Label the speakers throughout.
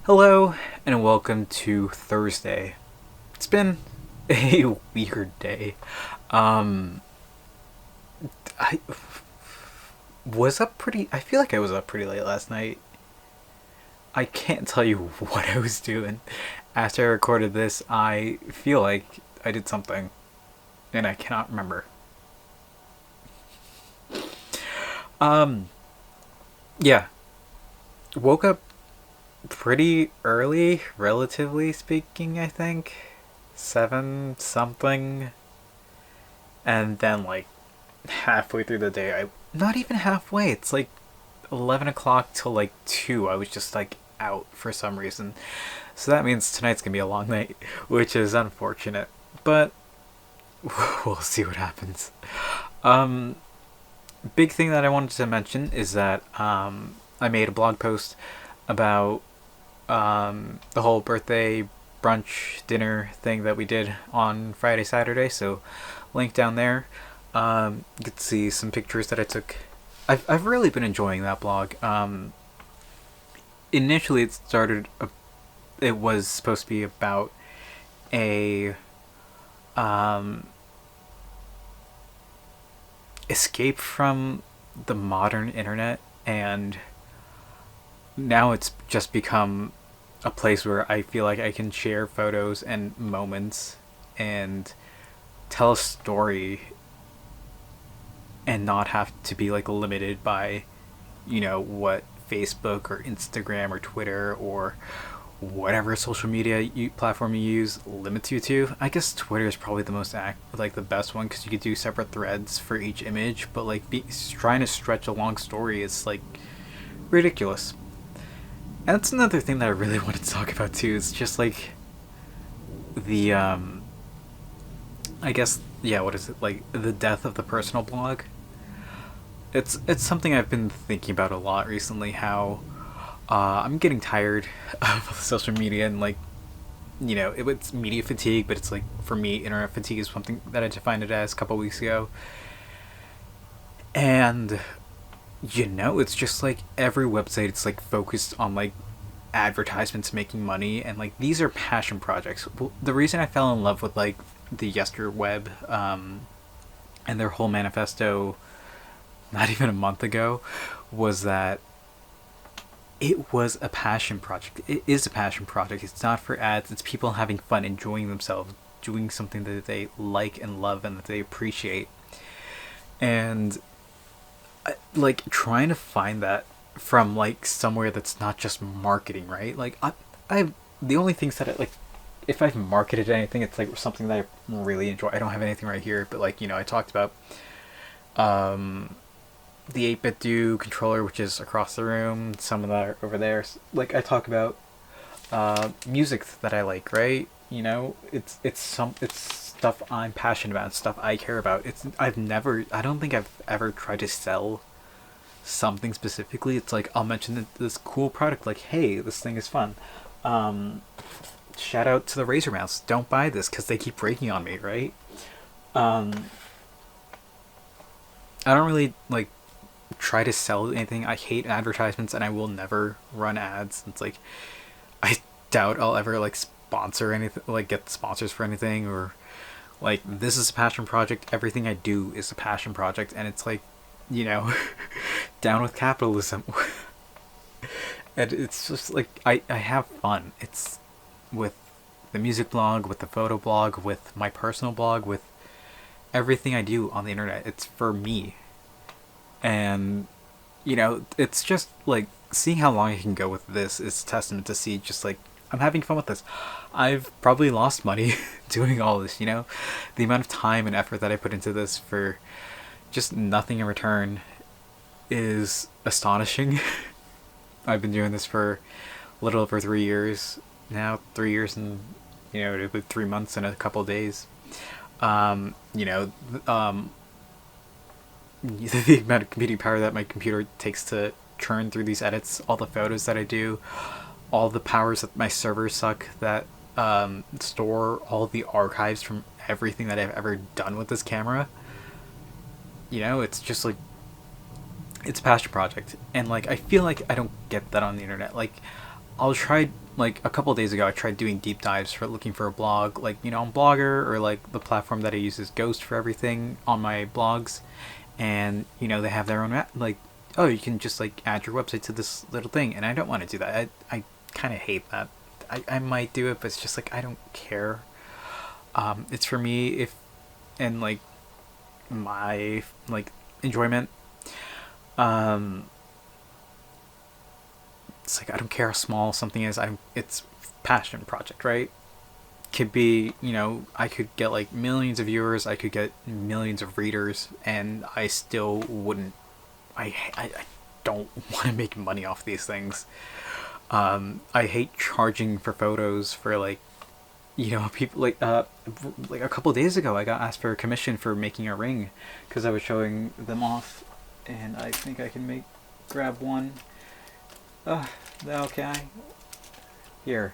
Speaker 1: Hello and welcome to Thursday. It's been a weird day. Um, I I feel like I was up pretty late last night. I can't tell you what I was doing. After I recorded this, I feel like I did something and I cannot remember. Um, yeah. Woke up pretty early, relatively speaking, I think. 7 something. And then, like, halfway through the day, not even halfway, it's like 11 o'clock till like 2. I was just like out for some reason. So that means tonight's gonna be a long night, which is unfortunate. But we'll see what happens. Um, Big thing that I wanted to mention is that I made a blog post about the whole birthday brunch dinner thing that we did on Friday, Saturday. So, link down there. You could see some pictures that I took. I've really been enjoying that blog. Initially, it was supposed to be about a um, escape from the modern internet, and now it's just become a place where I feel like I can share photos and moments and tell a story and not have to be like limited by, what Facebook or Instagram or Twitter or whatever social media platform you use limits you to. I guess Twitter is probably the the best one because you could do separate threads for each image, but trying to stretch a long story is like ridiculous. And that's another thing that I really wanted to talk about too. Is just like the I guess, yeah, what is it, like the death of the personal blog. It's something I've been thinking about a lot recently. How I'm getting tired of social media and like, it's media fatigue, but it's like for me, internet fatigue is something that I defined it as a couple weeks ago. And it's just like every website, it's like focused on like advertisements making money, and like these are passion projects. Well, the reason I fell in love with like the Yesterweb and their whole manifesto not even a month ago was that it was a passion project. It is a passion project. It's not for ads. It's people having fun, enjoying themselves, doing something that they like and love and that they appreciate. And like trying to find that from like somewhere that's not just marketing, right? Like I the only things that I like, if I've marketed anything, it's like something that I really enjoy. I don't have anything right here, but like, I talked about um the 8-bit do controller, which is across the room. Some of that are over there. Like I talk about music that I like, right? It's stuff I'm passionate about, stuff I care about. I don't think I've ever tried to sell something specifically. It's like I'll mention this cool product, like, hey, this thing is fun. Um, Shout out to the Razer mouse. Don't buy this because they keep breaking on me, right? Um, I don't really like try to sell anything. I hate advertisements and I will never run ads. It's like I doubt I'll ever like sponsor anything, like get sponsors for anything, or like this is a passion project. Everything I do is a passion project, and it's like, you know, down with capitalism. And it's just like I have fun. It's with the music blog, with the photo blog, with my personal blog, with everything I do on the internet. It's for me. And it's just like seeing how long I can go with this is testament to see just like I'm having fun with this. I've probably lost money doing all this, the amount of time and effort that I put into this for just nothing in return is astonishing. I've been doing this for a little over 3 years now, 3 years and 3 months and a couple of days. Um, you know, um, the amount of computing power that my computer takes to churn through these edits, all the photos that I do, all the powers that my servers suck that store all the archives from everything that I've ever done with this camera. It's just like it's a passion project, and like I feel like I don't get that on the internet. Like I'll try, like a couple of days ago I tried doing deep dives for looking for a blog, like on Blogger, or like the platform that I use is Ghost for everything on my blogs. And they have their own like, oh, you can just like add your website to this little thing, and I don't want to do that. I kind of hate that. I might do it, but it's just like I don't care. It's for me, if and like my like enjoyment. um it's like I don't care how small something is. It's passion project, right? Could be, I could get like millions of viewers, I could get millions of readers, and I still wouldn't. I don't want to make money off these things. I hate charging for photos for like, people like a couple of days ago I got asked for a commission for making a ring because I was showing them off, and I think I can grab one. Okay, here.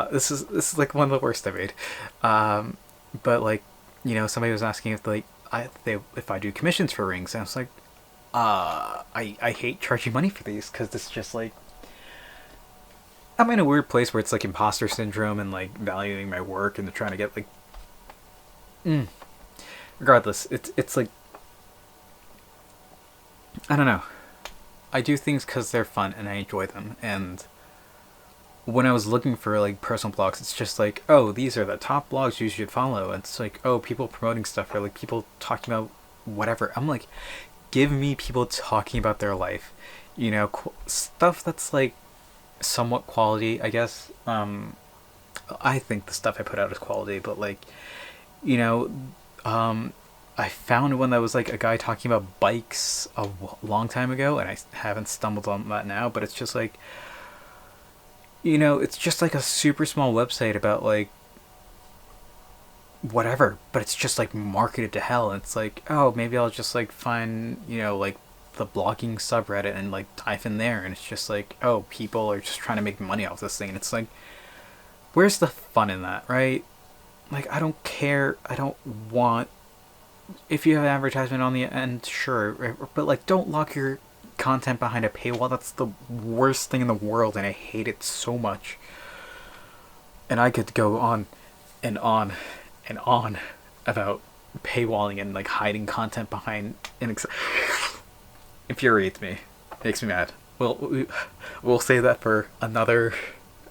Speaker 1: This is like one of the worst I made. But like, somebody was asking if like if I do commissions for rings, and I was like, I hate charging money for these because it's just like I'm in a weird place where it's like imposter syndrome and like valuing my work and trying to get like, regardless, it's like I don't know. I do things because they're fun and I enjoy them. And when I was looking for like personal blogs, it's just like, oh, these are the top blogs you should follow. And it's like, oh, people promoting stuff, or like people talking about whatever. I'm like, give me people talking about their life, stuff that's like somewhat quality, I guess. I think the stuff I put out is quality, but like, you know, I found one that was like a guy talking about bikes a long time ago, and I haven't stumbled on that now, but it's just like, it's just like a super small website about like whatever, but it's just like marketed to hell. And it's like, oh, maybe I'll just like find, like the blogging subreddit and like dive in there. And it's just like, oh, people are just trying to make money off this thing. And it's like, where's the fun in that, right? Like, I don't care. I don't want, if you have an advertisement on the end, sure, but like, don't lock your content behind a paywall. That's the worst thing in the world, and I hate it so much. And I could go on and on and on about paywalling and like hiding content behind infuriates me, makes me mad. We'll say that for another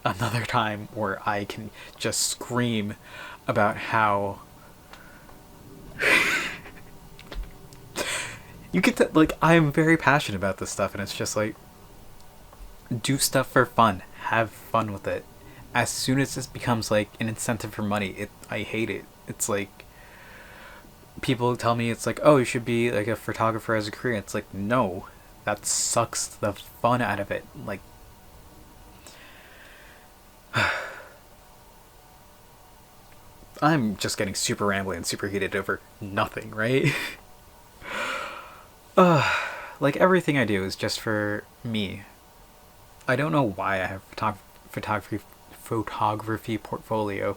Speaker 1: time where I can just scream about how you get to, like, I'm very passionate about this stuff, and it's just like, do stuff for fun, have fun with it. As soon as this becomes like an incentive for money, I hate it. It's like, people tell me it's like, oh, you should be like a photographer as a career. It's like, no, that sucks the fun out of it. Like, I'm just getting super rambly and super heated over nothing, right? Like, everything I do is just for me. I don't know why I have photography portfolio,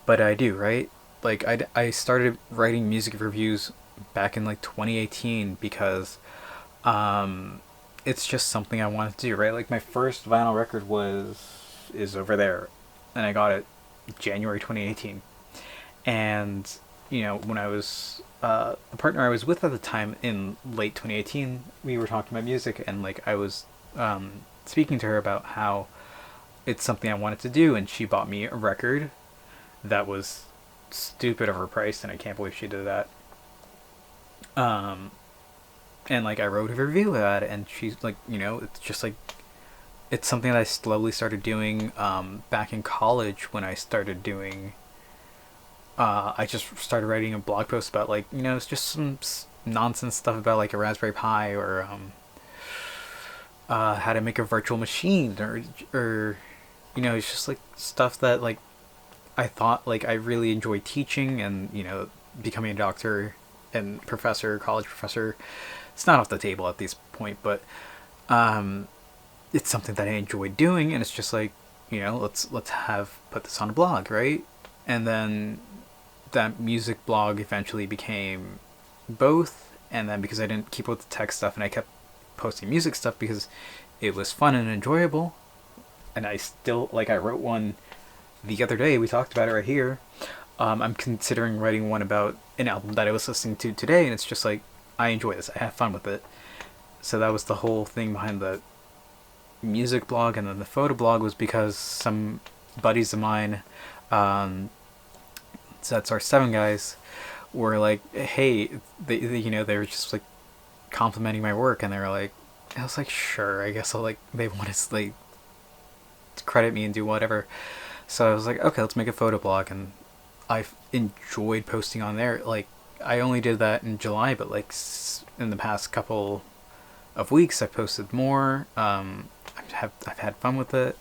Speaker 1: but I do, right? Like, I started writing music reviews back in like 2018 because it's just something I wanted to do, right? Like, my first vinyl record is over there, and I got it January 2018. And when I was the partner I was with at the time in late 2018, we were talking about music, and like I was speaking to her about how it's something I wanted to do, and she bought me a record that was stupid overpriced, and I can't believe she did that. And like I wrote a review about it, and she's like, it's just like, it's something that I slowly started doing back in college when I started doing. I just started writing a blog post about like, it's just some nonsense stuff about like a Raspberry Pi, or how to make a virtual machine, or it's just like stuff that like I thought like I really enjoy teaching, and becoming a doctor and professor, college professor. It's not off the table at this point, but it's something that I enjoy doing, and it's just like, let's have put this on a blog, right? And then that music blog eventually became both, and then because I didn't keep up with the tech stuff and I kept posting music stuff because it was fun and enjoyable, and I still, like, I wrote one the other day. We talked about it right here. I'm considering writing one about an album that I was listening to today, and it's just like, I enjoy this. I have fun with it. So that was the whole thing behind the music blog, and then the photo blog was because some buddies of mine, so that's our seven guys, were like, hey, they were just like complimenting my work, and they were like, I was like, sure, I guess I'll, like, they want to, like, credit me and do whatever. So I was like, okay, let's make a photo blog, and I've enjoyed posting on there. Like, I only did that in July, but like in the past couple of weeks, I posted more. I've had fun with it,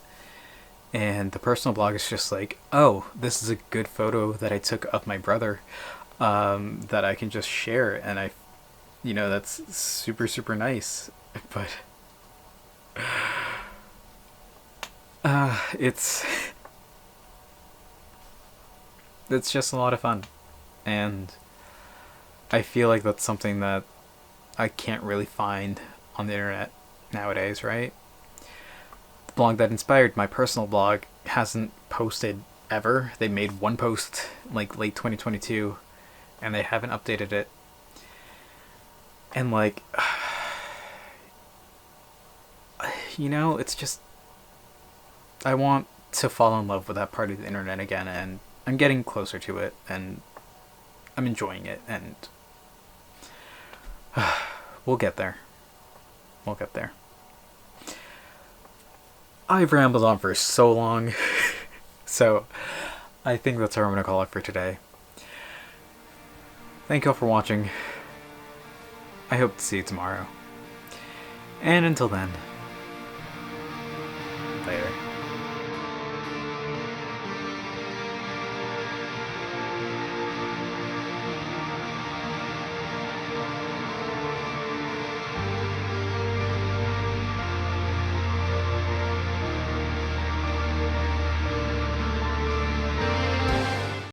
Speaker 1: and the personal blog is just like, oh, this is a good photo that I took of my brother, that I can just share, and that's super super nice. But it's it's just a lot of fun, and I feel like that's something that I can't really find on the internet nowadays, right? The blog that inspired my personal blog hasn't posted ever. They made one post like late 2022, and they haven't updated it. And like, it's just, I want to fall in love with that part of the internet again, and I'm getting closer to it, and I'm enjoying it, and we'll get there. We'll get there. I've rambled on for so long, so I think that's how I'm going to call it for today. Thank you all for watching. I hope to see you tomorrow. And until then,